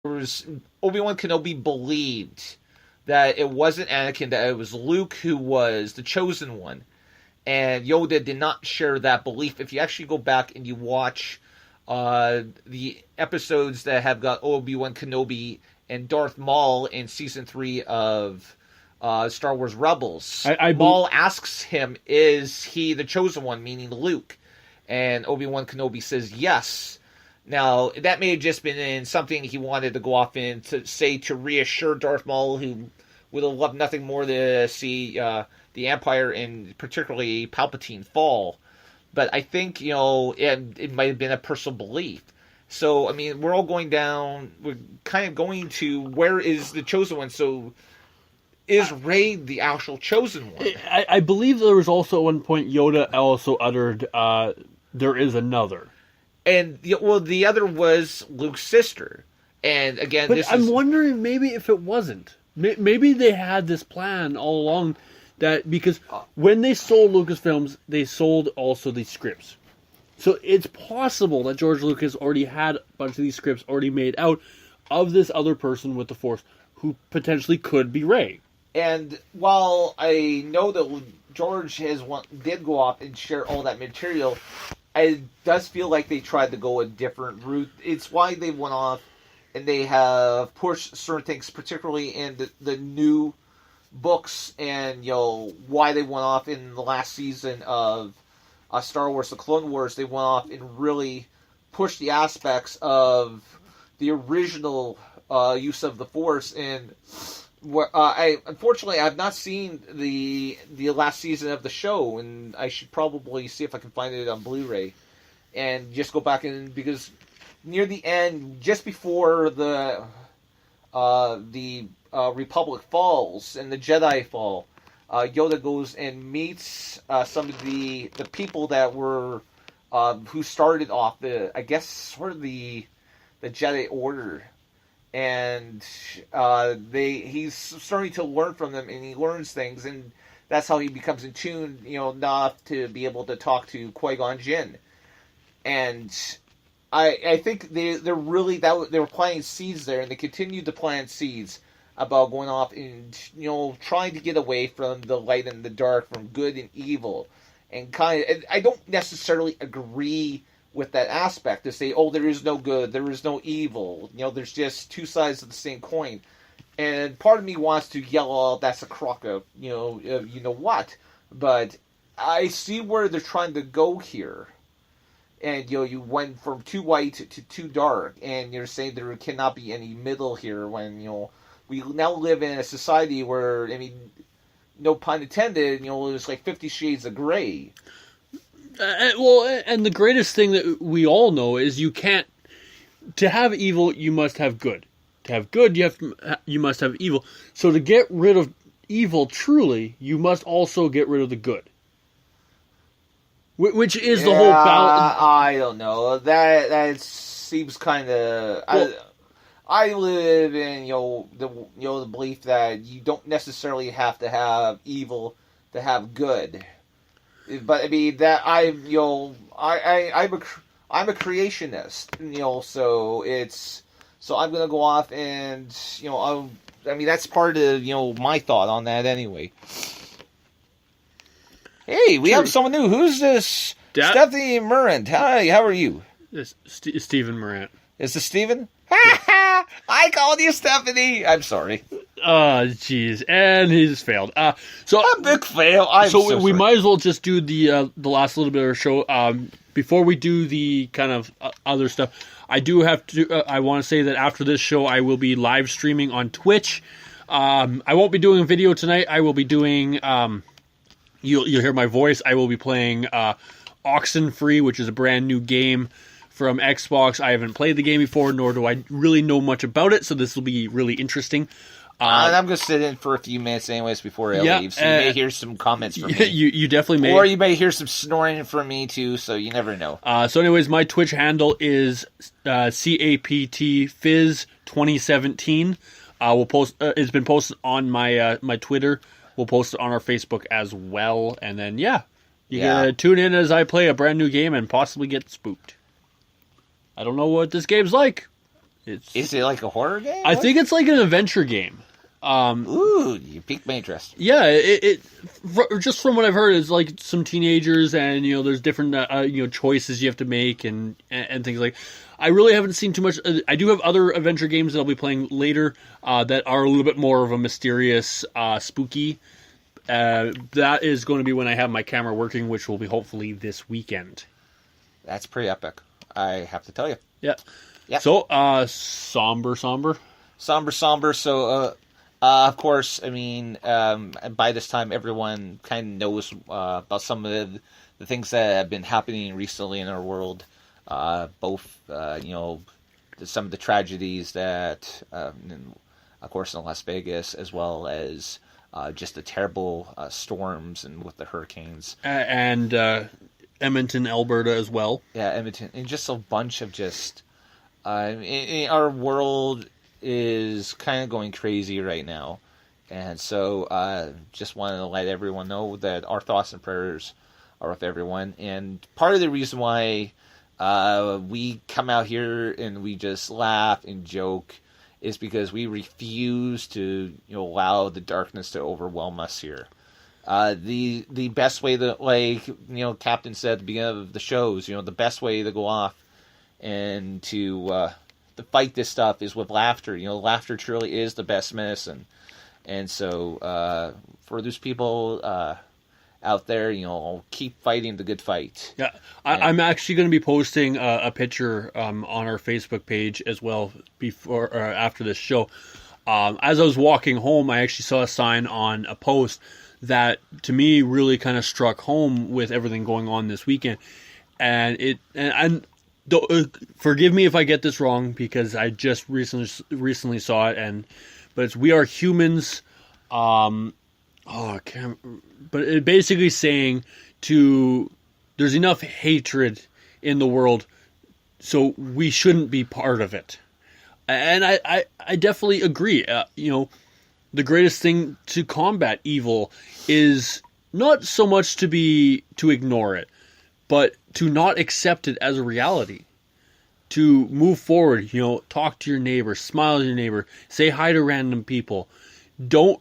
was Obi-Wan Kenobi believed that it wasn't Anakin, that it was Luke who was the chosen one. And Yoda did not share that belief. If you actually go back and you watch the episodes that have got Obi-Wan Kenobi and Darth Maul in season 3 of Star Wars Rebels, Maul asks him, is he the chosen one, meaning Luke? And Obi-Wan Kenobi says yes. Now, that may have just been in something he wanted to go off in to say to reassure Darth Maul, who would have loved nothing more to see the Empire and particularly Palpatine fall. But I think, it might have been a personal belief. So, I mean, we're all going down, we're kind of going to where is the chosen one. So, is Rey the actual chosen one? I believe there was also at one point Yoda also uttered, there is another. And, the other was Luke's sister. And, again, but I'm wondering maybe if it wasn't. Maybe they had this plan all along, that because when they sold Lucasfilms, they sold also these scripts. So it's possible that George Lucas already had a bunch of these scripts already made out of this other person with the Force who potentially could be Rey. And while I know that George did go off and share all that material, it does feel like they tried to go a different route. It's why they went off and they have pushed certain things, particularly in the new books, and why they went off in the last season of Star Wars: The Clone Wars. They went off and really pushed the aspects of the original use of the Force. And unfortunately I've not seen the last season of the show, and I should probably see if I can find it on Blu-ray and just go back in, because near the end, just before the Republic falls and the Jedi fall, Yoda goes and meets some of the people that were who started off the Jedi Order, and he's starting to learn from them, and he learns things, and that's how he becomes in tune, enough to be able to talk to Qui-Gon Jinn. And I think they're really they were planting seeds there, and they continued to plant seeds about going off and trying to get away from the light and the dark, from good and evil, and I don't necessarily agree with that aspect to say, there is no good, there is no evil, there's just two sides of the same coin. And part of me wants to yell, that's a crock of what, but I see where they're trying to go here. And you went from too white to too dark, and you're saying there cannot be any middle here, when we now live in a society where, no pun intended, there's like 50 shades of gray. And the greatest thing that we all know is to have evil, you must have good. To have good, you must have evil. So to get rid of evil truly, you must also get rid of the good. Which is the whole balance. I don't know. That seems kind of. Well, I live in the belief that you don't necessarily have to have evil to have good. But that I'm a creationist, so I'm gonna go off and that's part of my thought on that anyway. Hey, we have someone new. Who's this? Stephanie Morant. Hi, how are you? It's Stephen Morant. Is this Stephen? Yeah. I called you Stephanie. I'm sorry. Oh, jeez. And he's failed. So a big fail. We might as well just do the last little bit of our show. Before we do the kind of other stuff, I do have to. I want to say that after this show, I will be live streaming on Twitch. I won't be doing a video tonight. I will be doing. You'll hear my voice. I will be playing Oxenfree, which is a brand new game from Xbox. I haven't played the game before, nor do I really know much about it, so this will be really interesting. And I'm going to sit in for a few minutes anyways before I leave, so you may hear some comments from me. You definitely may. Or you may hear some snoring from me, too, so you never know. So anyways, my Twitch handle is CAPTFizz2017. It's been posted on my my Twitter. We'll post it on our Facebook as well. And then, you can tune in as I play a brand new game and possibly get spooked. I don't know what this game's like. Is it like a horror game? I think it's like an adventure game. Ooh, you piqued my interest. Yeah, just from what I've heard, it's like some teenagers, and there's different choices you have to make and things like. I really haven't seen too much. I do have other adventure games that I'll be playing later that are a little bit more of a mysterious, spooky. That is going to be when I have my camera working, which will be hopefully this weekend. That's pretty epic, I have to tell you. Yeah. Yep. So, somber. So, of course, I mean, by this time, everyone kind of knows about some of the things that have been happening recently in our world. Both, some of the tragedies that, of course, in Las Vegas, as well as just the terrible storms and with the hurricanes. And Edmonton, Alberta as well. Yeah, Edmonton. And just a bunch of just... our world is kind of going crazy right now. And so just wanted to let everyone know that our thoughts and prayers are with everyone. And part of the reason why we come out here and we just laugh and joke is because we refuse to allow the darkness to overwhelm us here. The best way to, like, Captain said at the beginning of the shows, the best way to go off and to fight this stuff is with laughter. Laughter truly is the best medicine. And so for those people out there, keep fighting the good fight. Yeah, I'm actually going to be posting a picture on our Facebook page as well before or after this show. As I was walking home, I actually saw a sign on a post that to me really kind of struck home with everything going on this weekend. And forgive me if I get this wrong because I just recently saw it, but it's "We are humans." But it basically saying there's enough hatred in the world, so we shouldn't be part of it. And I definitely agree. The greatest thing to combat evil is not so much to ignore it, but to not accept it as a reality. To move forward, talk to your neighbor, smile to your neighbor, say hi to random people. Don't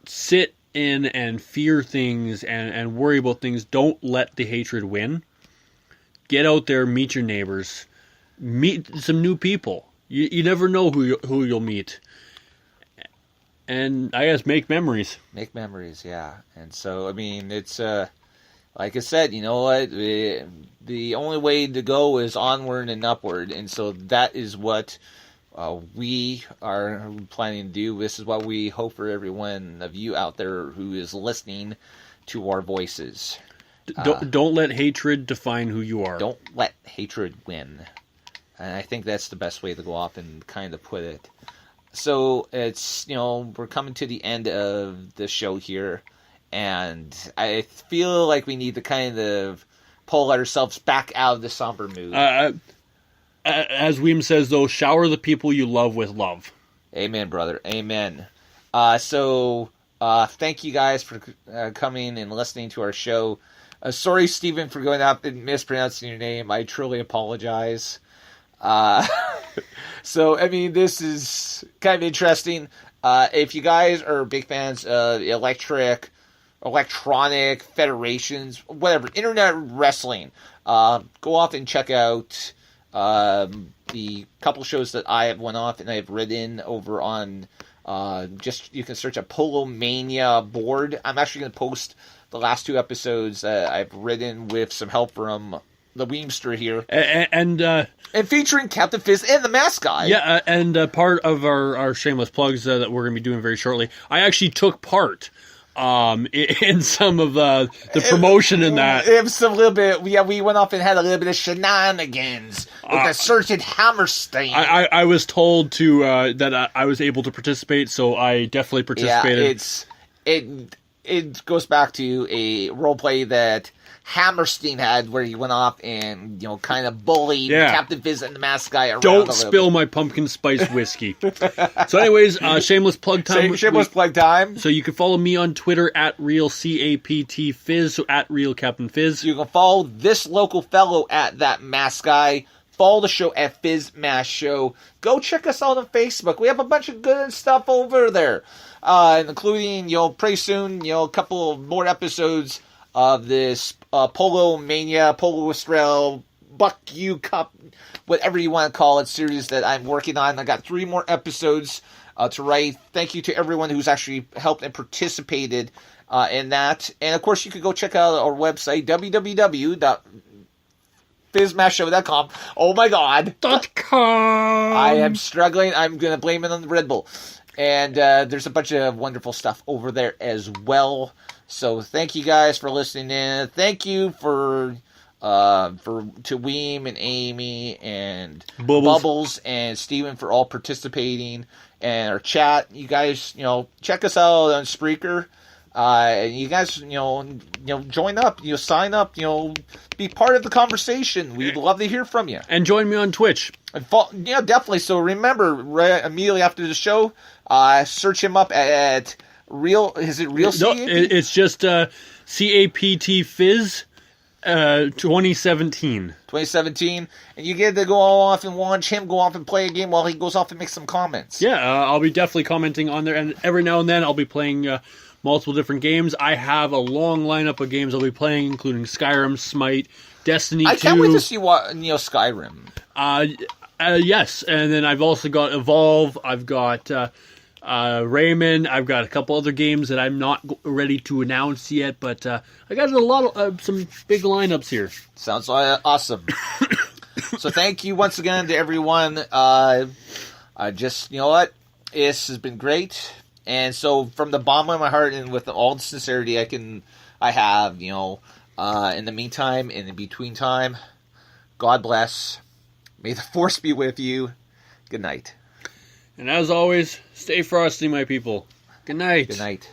sit in and fear things and worry about things. Don't let the hatred win. Get out there, meet your neighbors, meet some new people. You never know who you'll meet. And I guess make memories. Make memories, yeah. And so, I mean, it's... like I said, you know what? The only way to go is onward and upward, and so that is what we are planning to do. This is what we hope for everyone of you out there who is listening to our voices. Don't let hatred define who you are. Don't let hatred win. And I think that's the best way to go off and kind of put it. So it's, we're coming to the end of the show here. And I feel like we need to kind of pull ourselves back out of the somber mood. As Weem says, though, shower the people you love with love. Amen, brother. Amen. So thank you guys for coming and listening to our show. Sorry, Stephen, for going up and mispronouncing your name. I truly apologize. So, I mean, this is kind of interesting. If you guys are big fans of electronic federations, whatever, internet wrestling, go off and check out the couple shows that I have went off and I have written over on you can search a Polo Mania board. I'm actually going to post the last 2 episodes that I've written with some help from the Weemster here. And featuring Captain Fizz and the Mask Guy. Yeah, and part of our shameless plugs that we're going to be doing very shortly, I actually took part in some of the promotion in that. It was a little bit, we went off and had a little bit of shenanigans with a certain Hammerstein. I was told that I was able to participate, so I definitely participated. Yeah, it goes back to a roleplay that Hammerstein had where he went off and, kind of bullied Captain Fizz and the Mask Guy around. Don't spill my pumpkin spice whiskey. So anyways, shameless plug time. Shameless plug time. So you can follow me on Twitter at RealCaptFizz, so at RealCaptainFizz. You can follow this local fellow at that Mask Guy. Follow the show at FizzMash Show. Go check us out on Facebook. We have a bunch of good stuff over there, including, pretty soon, a couple more episodes of this Polo Mania, Polo Australia, Buck You Cup, whatever you want to call it, series that I'm working on. I got 3 more episodes to write. Thank you to everyone who's actually helped and participated in that. And, of course, you could go check out our website, www.fizzmashshow.com. Oh, my God. .com. I am struggling. I'm going to blame it on the Red Bull. And there's a bunch of wonderful stuff over there as well. So thank you guys for listening in. Thank you to Weem and Amy and Bubbles and Steven for all participating, and our chat. You guys, check us out on Spreaker. You guys, join up, sign up, be part of the conversation. We'd love to hear from you. And join me on Twitch. And definitely. So remember, right immediately after the show, search him up at Real. Is it Real? No, it's just CAPT Fizz 2017. 2017, and you get to go off and watch him go off and play a game while he goes off and make some comments. Yeah, I'll be definitely commenting on there, and every now and then I'll be playing multiple different games. I have a long lineup of games I'll be playing, including Skyrim, Smite, Destiny 2. I can't wait to see what Skyrim. Yes, and then I've also got Evolve. I've got Rayman. I've got a couple other games that I'm not ready to announce yet, but I got a lot of some big lineups here. Sounds awesome. So thank you once again to everyone. Just, what? This has been great. And so from the bottom of my heart and with all the sincerity I have, in the meantime, and in between time, God bless. May the force be with you. Good night. And as always, stay frosty, my people. Good night. Good night.